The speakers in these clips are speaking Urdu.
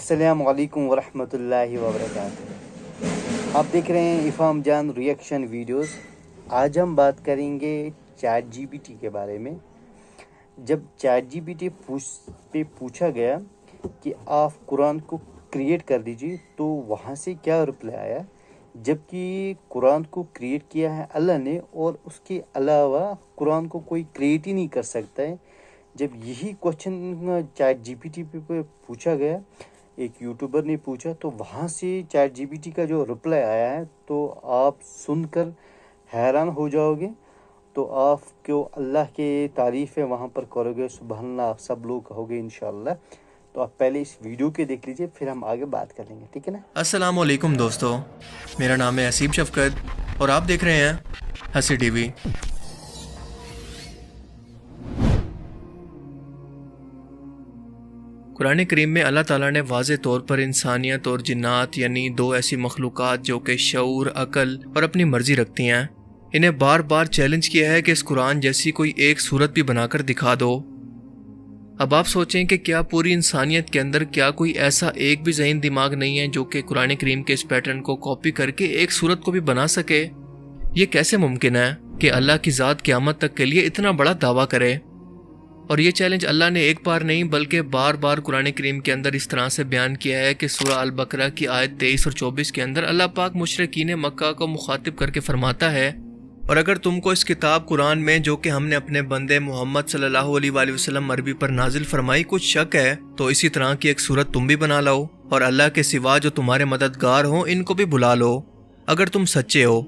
السلام علیکم ورحمۃ اللہ وبرکاتہ۔ آپ دیکھ رہے ہیں افہام جان ریئیکشن ویڈیوز۔ آج ہم بات کریں گے چیٹ جی پی ٹی کے بارے میں۔ جب چیٹ جی پی ٹی پہ پوچھا گیا کہ آپ قرآن کو کریٹ کر دیجیے تو وہاں سے کیا رپلائی آیا، جبکہ قرآن کو کریٹ کیا ہے اللہ نے اور اس کے علاوہ قرآن کو کوئی کریٹ ہی نہیں کر سکتا ہے۔ جب یہی question chat G P T پہ پوچھا گیا، ایک یوٹیوبر نے پوچھا، تو وہاں سے چیٹ جی پی ٹی کا جو رپلائی آیا ہے تو آپ سن کر حیران ہو جاؤ گے۔ تو آپ کو اللہ کے تعریف ہے وہاں پر کرو گے، سبحان اللہ آپ سب لوگ کہو گے انشاءاللہ۔ تو آپ پہلے اس ویڈیو کے دیکھ لیجئے، پھر ہم آگے بات کر لیں گے، ٹھیک ہے نا؟ السلام علیکم دوستو، میرا نام ہے حسیب شفقت اور آپ دیکھ رہے ہیں ہنسی ٹی وی۔ قرآن کریم میں اللہ تعالیٰ نے واضح طور پر انسانیت اور جنات یعنی دو ایسی مخلوقات جو کہ شعور، عقل اور اپنی مرضی رکھتی ہیں، انہیں بار بار چیلنج کیا ہے کہ اس قرآن جیسی کوئی ایک صورت بھی بنا کر دکھا دو۔ اب آپ سوچیں کہ کیا پوری انسانیت کے اندر کیا کوئی ایسا ایک بھی ذہین دماغ نہیں ہے جو کہ قرآن کریم کے اس پیٹرن کو کاپی کر کے ایک صورت کو بھی بنا سکے؟ یہ کیسے ممکن ہے کہ اللہ کی ذات قیامت تک کے لیے اتنا بڑا دعویٰ کرے؟ اور یہ چیلنج اللہ نے ایک بار نہیں بلکہ بار بار قرآن کریم کے اندر اس طرح سے بیان کیا ہے کہ سورہ البقرہ کی آیت 23 اور 24 کے اندر اللہ پاک مشرکین مکہ کو مخاطب کر کے فرماتا ہے، اور اگر تم کو اس کتاب قرآن میں جو کہ ہم نے اپنے بندے محمد صلی اللہ علیہ وآلہ وسلم عربی پر نازل فرمائی کچھ شک ہے تو اسی طرح کی ایک صورت تم بھی بنا لو، اور اللہ کے سوا جو تمہارے مددگار ہوں ان کو بھی بلا لو اگر تم سچے ہو۔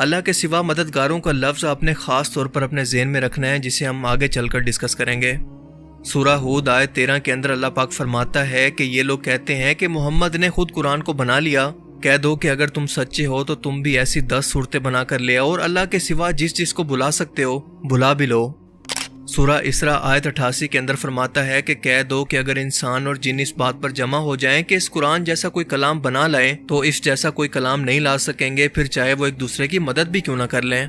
اللہ کے سوا مددگاروں کا لفظ آپ نے خاص طور پر اپنے ذہن میں رکھنا ہے، جسے ہم آگے چل کر ڈسکس کریں گے۔ سورہ ہود آیت 13 کے اندر اللہ پاک فرماتا ہے کہ یہ لوگ کہتے ہیں کہ محمد نے خود قرآن کو بنا لیا، کہہ دو کہ اگر تم سچے ہو تو تم بھی ایسی 10 صورتیں بنا کر لے آؤ اور اللہ کے سوا جس کو بلا سکتے ہو بلا بھی لو۔ سورہ اسراء آیت 88 کے اندر فرماتا ہے کہ کہہ دو کہ اگر انسان اور جن اس بات پر جمع ہو جائیں کہ اس قرآن جیسا کوئی کلام بنا لائیں تو اس جیسا کوئی کلام نہیں لا سکیں گے، پھر چاہے وہ ایک دوسرے کی مدد بھی کیوں نہ کر لیں۔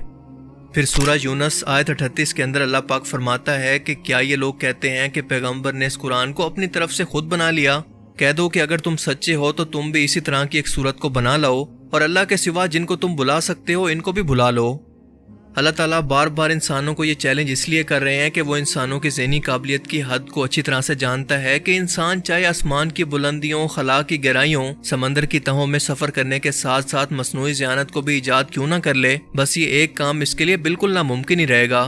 پھر سورہ یونس آیت 38 کے اندر اللہ پاک فرماتا ہے کہ کیا یہ لوگ کہتے ہیں کہ پیغمبر نے اس قرآن کو اپنی طرف سے خود بنا لیا، کہہ دو کہ اگر تم سچے ہو تو تم بھی اسی طرح کی ایک صورت کو بنا لاؤ اور اللہ کے سوا جن کو تم بلا سکتے ہو ان کو بھی بلا لو۔ اللہ تعالیٰ بار بار انسانوں کو یہ چیلنج اس لیے کر رہے ہیں کہ وہ انسانوں کی ذہنی قابلیت کی حد کو اچھی طرح سے جانتا ہے کہ انسان چاہے آسمان کی بلندیوں، خلا کی گہرائیوں، سمندر کی تہوں میں سفر کرنے کے ساتھ ساتھ مصنوعی ذہانت کو بھی ایجاد کیوں نہ کر لے، بس یہ ایک کام اس کے لیے بالکل ناممکن ہی رہے گا،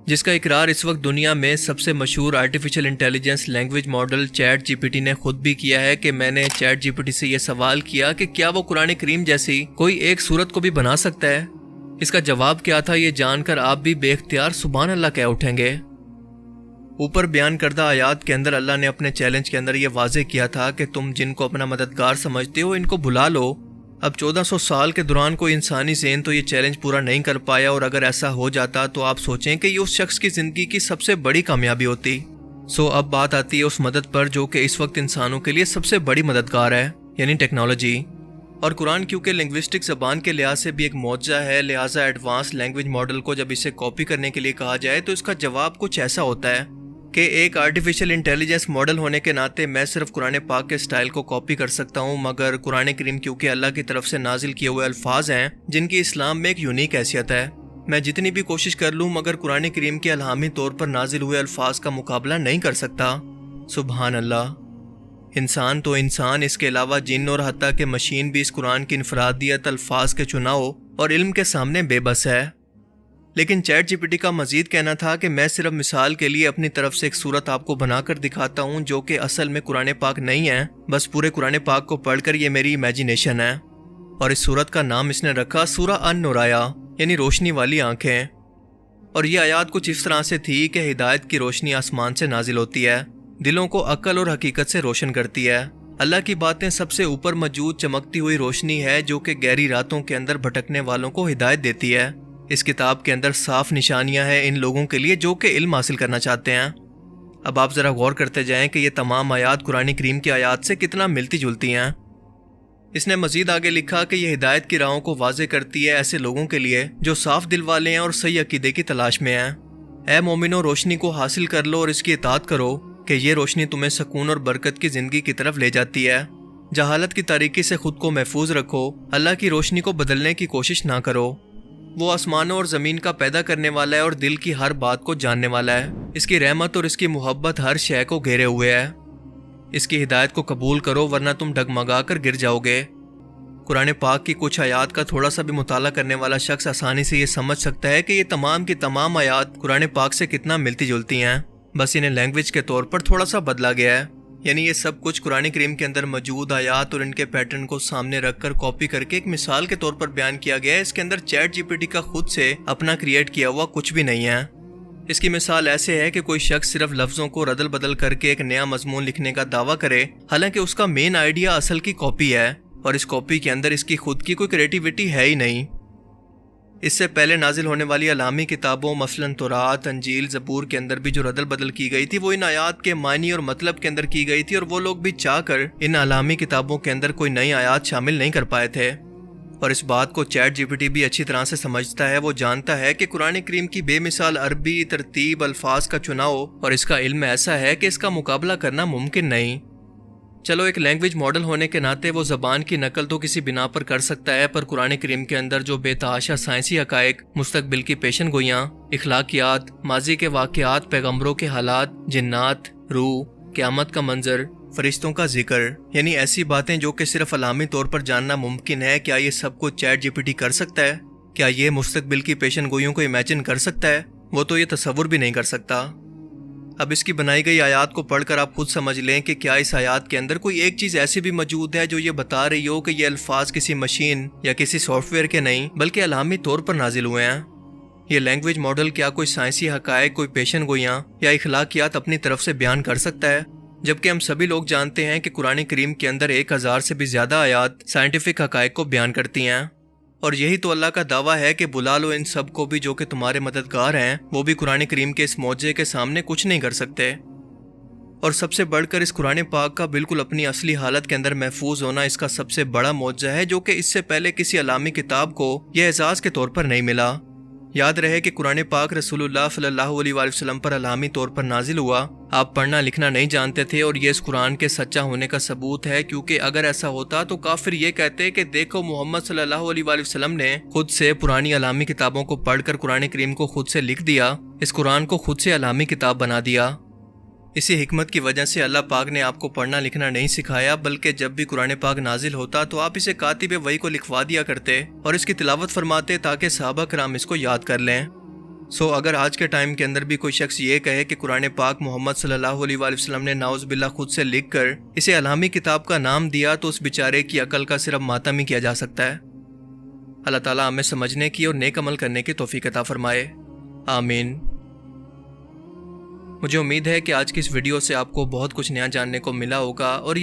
جس کا اقرار اس وقت دنیا میں سب سے مشہور artificial intelligence language model chat G P T نے خود بھی کیا ہے کہ میں نے چیٹ جی پی ٹی سے یہ سوال کیا کہ کیا وہ قرآن کریم جیسی کوئی ایک صورت کو بھی بنا سکتا ہے؟ اس کا جواب کیا تھا یہ جان کر آپ بھی بے اختیار سبحان اللہ کہہ اٹھیں گے۔ اوپر بیان کردہ آیات کے اندر اللہ نے اپنے چیلنج کے اندر یہ واضح کیا تھا کہ تم جن کو اپنا مددگار سمجھتے ہو ان کو بلا لو۔ اب 1400 سال کے دوران کوئی انسانی ذہن تو یہ چیلنج پورا نہیں کر پایا، اور اگر ایسا ہو جاتا تو آپ سوچیں کہ یہ اس شخص کی زندگی کی سب سے بڑی کامیابی ہوتی۔ اب بات آتی ہے اس مدد پر جو کہ اس وقت انسانوں کے لیے سب سے بڑی مددگار ہے، یعنی ٹیکنالوجی۔ اور قرآن کیونکہ لنگوسٹک زبان کے لحاظ سے بھی ایک معجزہ ہے، لہٰذا ایڈوانس لینگویج ماڈل کو جب اسے کاپی کرنے کے لیے کہا جائے تو اس کا جواب کچھ ایسا ہوتا ہے کہ ایک آرٹیفیشل انٹیلیجنس ماڈل ہونے کے ناطے میں صرف قرآن پاک کے سٹائل کو کاپی کر سکتا ہوں، مگر قرآن کریم کیونکہ اللہ کی طرف سے نازل کیے ہوئے الفاظ ہیں جن کی اسلام میں ایک یونیک حیثیت ہے، میں جتنی بھی کوشش کر لوں مگر قرآن کریم کے الہامی طور پر نازل ہوئے الفاظ کا مقابلہ نہیں کر سکتا۔ سبحان اللہ۔ انسان تو انسان، اس کے علاوہ جن اور حتیٰ کہ مشین بھی اس قرآن کی انفرادیت، الفاظ کے چناؤ اور علم کے سامنے بے بس ہے۔ لیکن چیٹ جی پی ٹی کا مزید کہنا تھا کہ میں صرف مثال کے لیے اپنی طرف سے ایک صورت آپ کو بنا کر دکھاتا ہوں جو کہ اصل میں قرآن پاک نہیں ہے، بس پورے قرآن پاک کو پڑھ کر یہ میری امیجینیشن ہے، اور اس صورت کا نام اس نے رکھا سورہ النورایا، یعنی روشنی والی آنکھیں۔ اور یہ آیات کچھ اس طرح سے تھی کہ ہدایت کی روشنی آسمان سے نازل ہوتی ہے، دلوں کو عقل اور حقیقت سے روشن کرتی ہے، اللہ کی باتیں سب سے اوپر موجود چمکتی ہوئی روشنی ہے جو کہ گہری راتوں کے اندر بھٹکنے والوں کو ہدایت دیتی ہے۔ اس کتاب کے اندر صاف نشانیاں ہیں ان لوگوں کے لیے جو کہ علم حاصل کرنا چاہتے ہیں۔ اب آپ ذرا غور کرتے جائیں کہ یہ تمام آیات قرآن کریم کی آیات سے کتنا ملتی جلتی ہیں۔ اس نے مزید آگے لکھا کہ یہ ہدایت کی راہوں کو واضح کرتی ہے ایسے لوگوں کے لیے جو صاف دل والے ہیں اور صحیح عقیدے کی تلاش میں ہیں۔ اے مومنو، روشنی کو حاصل کر لو اور اس کی اطاعت کرو، کہ یہ روشنی تمہیں سکون اور برکت کی زندگی کی طرف لے جاتی ہے۔ جہالت کی تاریکی سے خود کو محفوظ رکھو، اللہ کی روشنی کو بدلنے کی کوشش نہ کرو۔ وہ آسمانوں اور زمین کا پیدا کرنے والا ہے اور دل کی ہر بات کو جاننے والا ہے۔ اس کی رحمت اور اس کی محبت ہر شے کو گھیرے ہوئے ہے۔ اس کی ہدایت کو قبول کرو ورنہ تم ڈگمگا کر گر جاؤ گے۔ قرآن پاک کی کچھ آیات کا تھوڑا سا بھی مطالعہ کرنے والا شخص آسانی سے یہ سمجھ سکتا ہے کہ یہ تمام کی تمام آیات قرآن پاک سے کتنا ملتی جلتی ہیں، بس انہیں لینگویج کے طور پر تھوڑا سا بدلا گیا ہے۔ یعنی یہ سب کچھ قرآن کریم کے اندر موجود آیات اور ان کے پیٹرن کو سامنے رکھ کر کاپی کر کے ایک مثال کے طور پر بیان کیا گیا ہے۔ اس کے اندر چیٹ جی پی ٹی کا خود سے اپنا کریٹ کیا ہوا کچھ بھی نہیں ہے۔ اس کی مثال ایسے ہے کہ کوئی شخص صرف لفظوں کو ردل بدل کر کے ایک نیا مضمون لکھنے کا دعویٰ کرے، حالانکہ اس کا مین آئیڈیا اصل کی کاپی ہے اور اس کاپی کے اندر اس کی خود کی کوئی کریٹیوٹی ہے ہی نہیں۔ اس سے پہلے نازل ہونے والی علامی کتابوں مثلاً تورات، انجیل، زبور کے اندر بھی جو ردل بدل کی گئی تھی وہ ان آیات کے معنی اور مطلب کے اندر کی گئی تھی، اور وہ لوگ بھی چاہ کر ان علامی کتابوں کے اندر کوئی نئی آیات شامل نہیں کر پائے تھے۔ اور اس بات کو چیٹ جی پی ٹی بھی اچھی طرح سے سمجھتا ہے۔ وہ جانتا ہے کہ قرآن کریم کی بے مثال عربی ترتیب، الفاظ کا چناؤ اور اس کا علم ایسا ہے کہ اس کا مقابلہ کرنا ممکن نہیں۔ چلو ایک لینگویج ماڈل ہونے کے ناطے وہ زبان کی نقل تو کسی بنا پر کر سکتا ہے، پر قرآن کریم کے اندر جو بے تحاشا سائنسی حقائق، مستقبل کی پیشن گوئیاں، اخلاقیات، ماضی کے واقعات، پیغمبروں کے حالات، جنات، روح، قیامت کا منظر، فرشتوں کا ذکر، یعنی ایسی باتیں جو کہ صرف علامی طور پر جاننا ممکن ہے، کیا یہ سب کچھ چیٹ جی پی ٹی کر سکتا ہے؟ کیا یہ مستقبل کی پیشن گوئیوں کو امیجن کر سکتا ہے؟ وہ تو یہ تصور بھی نہیں کر سکتا۔ اب اس کی بنائی گئی آیات کو پڑھ کر آپ خود سمجھ لیں کہ کیا اس آیات کے اندر کوئی ایک چیز ایسی بھی موجود ہے جو یہ بتا رہی ہو کہ یہ الفاظ کسی مشین یا کسی سافٹ ویئر کے نہیں بلکہ علامی طور پر نازل ہوئے ہیں۔ یہ لینگویج ماڈل کیا کوئی سائنسی حقائق، کوئی پیشن گوئیاں یا اخلاقیات اپنی طرف سے بیان کر سکتا ہے؟ جبکہ ہم سبھی لوگ جانتے ہیں کہ قرآن کریم کے اندر 1000 سے بھی زیادہ آیات سائنٹیفک حقائق کو بیان کرتی ہیں، اور یہی تو اللہ کا دعویٰ ہے کہ بلا لو ان سب کو بھی جو کہ تمہارے مددگار ہیں، وہ بھی قرآن کریم کے اس معجزے کے سامنے کچھ نہیں کر سکتے۔ اور سب سے بڑھ کر اس قرآن پاک کا بالکل اپنی اصلی حالت کے اندر محفوظ ہونا اس کا سب سے بڑا معجزہ ہے، جو کہ اس سے پہلے کسی علامی کتاب کو یہ اعزاز کے طور پر نہیں ملا۔ یاد رہے کہ قرآن پاک رسول اللہ صلی اللہ علیہ وآلہ وسلم پر علامی طور پر نازل ہوا۔ آپ پڑھنا لکھنا نہیں جانتے تھے، اور یہ اس قرآن کے سچا ہونے کا ثبوت ہے، کیونکہ اگر ایسا ہوتا تو کافر یہ کہتے کہ دیکھو محمد صلی اللہ علیہ وآلہ وسلم نے خود سے پرانی علامی کتابوں کو پڑھ کر قرآن کریم کو خود سے لکھ دیا، اس قرآن کو خود سے علامی کتاب بنا دیا۔ اسی حکمت کی وجہ سے اللہ پاک نے آپ کو پڑھنا لکھنا نہیں سکھایا، بلکہ جب بھی قرآن پاک نازل ہوتا تو آپ اسے کاتب وحی کو لکھوا دیا کرتے اور اس کی تلاوت فرماتے تاکہ صحابہ کرام اس کو یاد کر لیں۔ اگر آج کے ٹائم کے اندر بھی کوئی شخص یہ کہے کہ قرآن پاک محمد صلی اللہ علیہ وآلہ وسلم نے نعوذ باللہ خود سے لکھ کر اسے علامی کتاب کا نام دیا، تو اس بیچارے کی عقل کا صرف ماتم ہی کیا جا سکتا ہے۔ اللہ تعالیٰ ہمیں سمجھنے کی اور نیک عمل کرنے کی توفیق عطا فرمائے، آمین۔ مجھے امید ہے کہ آج کی اس ویڈیو سے آپ کو بہت کچھ نیا جاننے کو ملا ہوگا، اور یہ